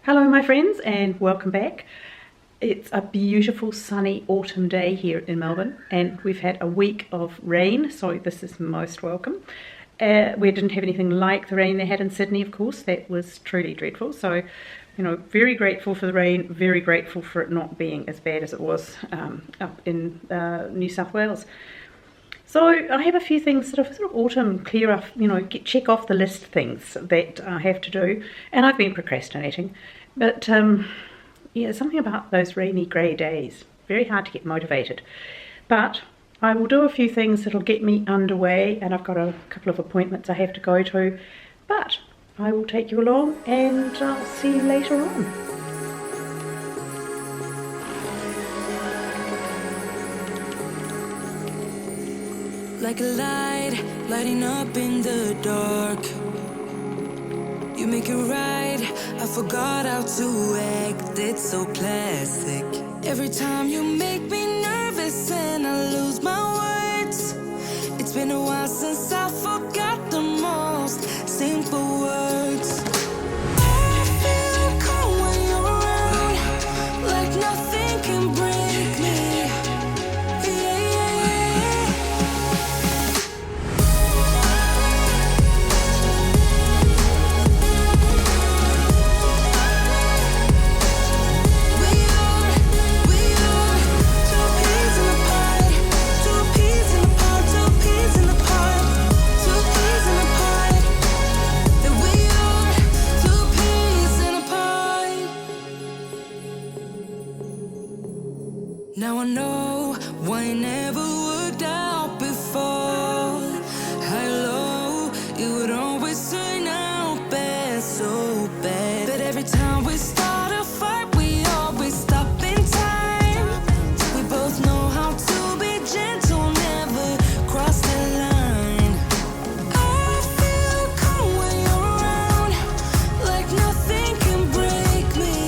Hello my friends and welcome back. It's a beautiful sunny autumn day here in Melbourne and we've had a week of rain, so this is most welcome. We didn't have anything like the rain they had in Sydney, of course. That was truly dreadful, so very grateful for the rain, very grateful for it not being as bad as it was up in New South Wales. So I have a few things sort of autumn clear off, check off the list things that I have to do, and I've been procrastinating. But yeah, something about those rainy grey days, very hard to get motivated. But I will do a few things that'll get me underway, and I've got a couple of appointments I have to go to. But I will take you along and I'll see you later on. Like a light, lighting up in the dark. You make it right, I forgot how to act. It's so classic. Every time you make me nervous and I lose my words. It's been a while since I forgot the most simple words. I feel calm when you're around, like nothing can break me. Now I know why it never worked out before. High low, it would always turn out bad, so bad. But every time we start a fight, we always stop in time. We both know how to be gentle, never cross the line. I feel calm when you're around, like nothing can break me.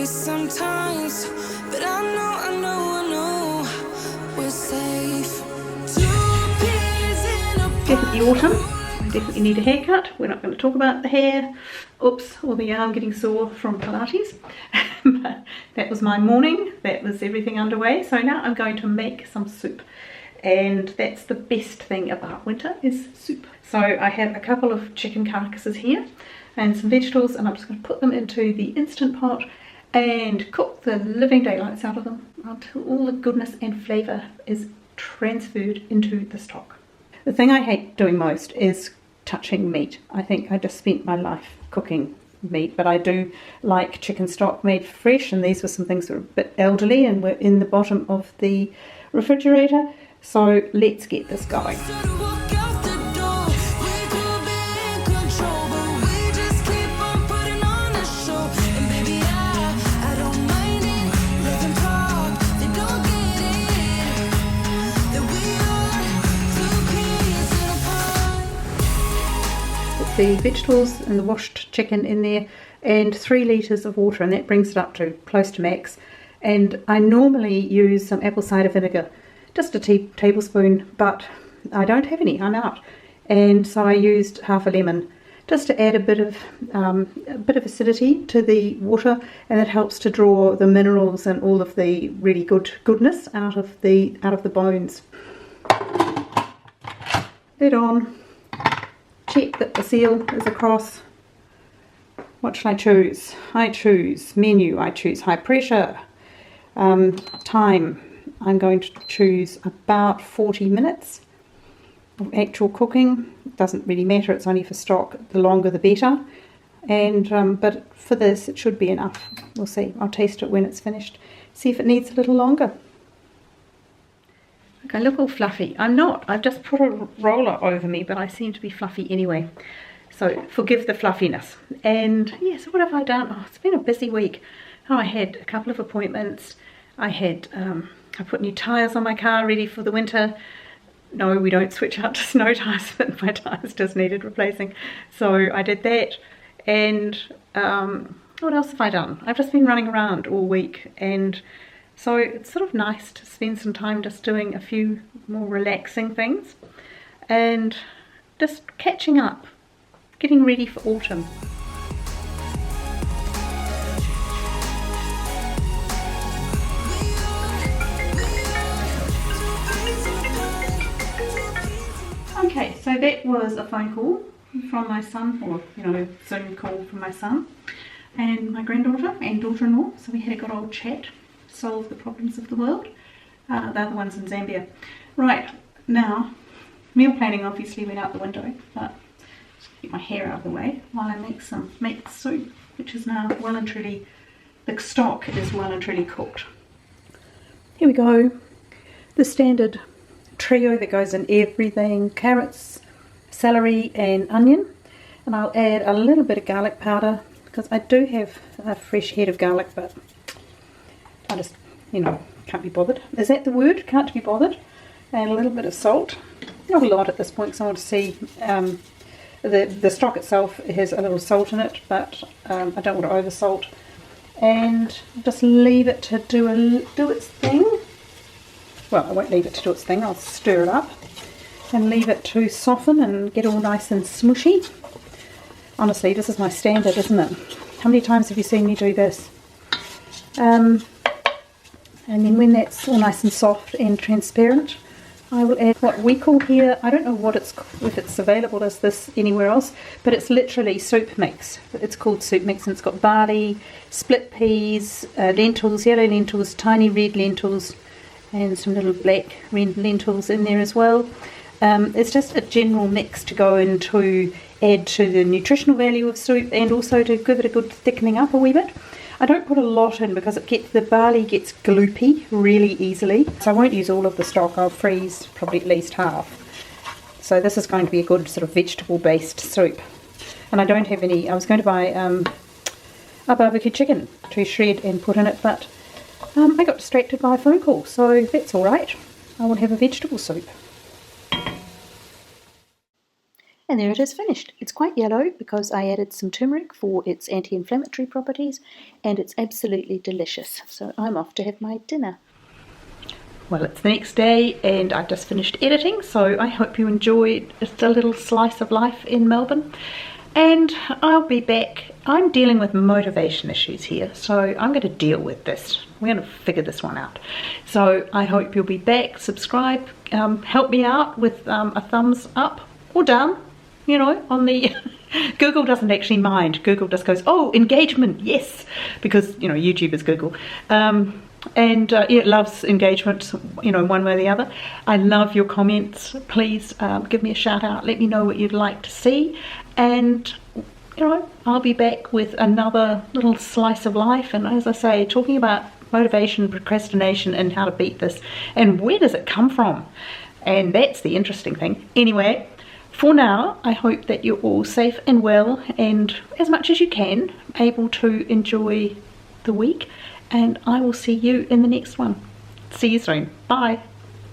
Sometimes, but I know we're safe. Definitely autumn. I definitely need a haircut. We're not going to talk about the hair, oops, or the arm getting sore from Pilates. But that was my morning. That was everything underway. So now I'm going to make some soup. And that's the best thing about winter is soup. So I have a couple of chicken carcasses here and some vegetables, and I'm just going to put them into the Instant Pot and cook the living daylights out of them until all the goodness and flavour is transferred into the stock. The thing I hate doing most is touching meat. I think I just spent my life cooking meat, but I do like chicken stock made fresh, and these were some things that were a bit elderly and were in the bottom of the refrigerator. So let's get this going. The vegetables and the washed chicken in there and 3 litres of water, and that brings it up to close to max. And I normally use some apple cider vinegar, just a tablespoon, but I don't have any, I'm out. And so I used half a lemon just to add a bit of acidity to the water, and it helps to draw the minerals and all of the really goodness out of the bones. Lid on. Check that the seal is across. What should I choose? I choose menu. I choose high pressure. Time. I'm going to choose about 40 minutes of actual cooking. It doesn't really matter, it's only for stock. The longer the better. And but for this it should be enough. We'll see. I'll taste it when it's finished. See if it needs a little longer. Okay, look all fluffy. I'm not. I've just put a roller over me, but I seem to be fluffy anyway. So forgive the fluffiness. And yeah, so what have I done? Oh, it's been a busy week. Oh, I had a couple of appointments. I put new tyres on my car ready for the winter. No, we don't switch out to snow tyres, but my tyres just needed replacing. So I did that. And what else have I done? I've just been running around all week, and so it's sort of nice to spend some time just doing a few more relaxing things and just catching up, getting ready for autumn. Okay, so that was a phone call from my son, or Zoom call from my son and my granddaughter and daughter-in-law. So we had a good old chat, solve the problems of the world. The other one's in Zambia. Right, now meal planning obviously went out the window, but just get my hair out of the way while I make some meat soup, which is now well and truly, the stock is well and truly cooked. Here we go, the standard trio that goes in everything: carrots, celery and onion. And I'll add a little bit of garlic powder because I do have a fresh head of garlic, but I just, can't be bothered. Is that the word? Can't be bothered. And a little bit of salt. Not a lot at this point because I want to see the stock itself has a little salt in it, but I don't want to over salt. And just leave it to do its thing. Well, I won't leave it to do its thing. I'll stir it up and leave it to soften and get all nice and smushy. Honestly, this is my standard, isn't it? How many times have you seen me do this? And then when that's all nice and soft and transparent, I will add what we call here, I don't know if it's available as this anywhere else, but it's literally soup mix. It's called soup mix, and it's got barley, split peas, lentils, yellow lentils, tiny red lentils, and some little black red lentils in there as well. It's just a general mix to go in to add to the nutritional value of soup and also to give it a good thickening up a wee bit. I don't put a lot in because the barley gets gloopy really easily, so I won't use all of the stock. I'll freeze probably at least half. So this is going to be a good sort of vegetable based soup. And I don't have any. I was going to buy a barbecue chicken to shred and put in it, but I got distracted by a phone call, so that's alright. I will have a vegetable soup. And there it is finished. It's quite yellow because I added some turmeric for its anti-inflammatory properties, and it's absolutely delicious. So I'm off to have my dinner. Well, it's the next day and I've just finished editing, so I hope you enjoyed just a little slice of life in Melbourne. And I'll be back. I'm dealing with motivation issues here, so I'm going to deal with this. We're going to figure this one out. So I hope you'll be back. Subscribe. Help me out with a thumbs up or down. On the Google doesn't actually mind. Google just goes, oh, engagement, yes, because YouTube is Google, and it loves engagement, one way or the other. I love your comments. Please give me a shout out. Let me know what you'd like to see, and I'll be back with another little slice of life. And as I say, talking about motivation, procrastination, and how to beat this, and where does it come from? And that's the interesting thing. Anyway. For now, I hope that you're all safe and well, and as much as you can, able to enjoy the week, and I will see you in the next one. See you soon. Bye.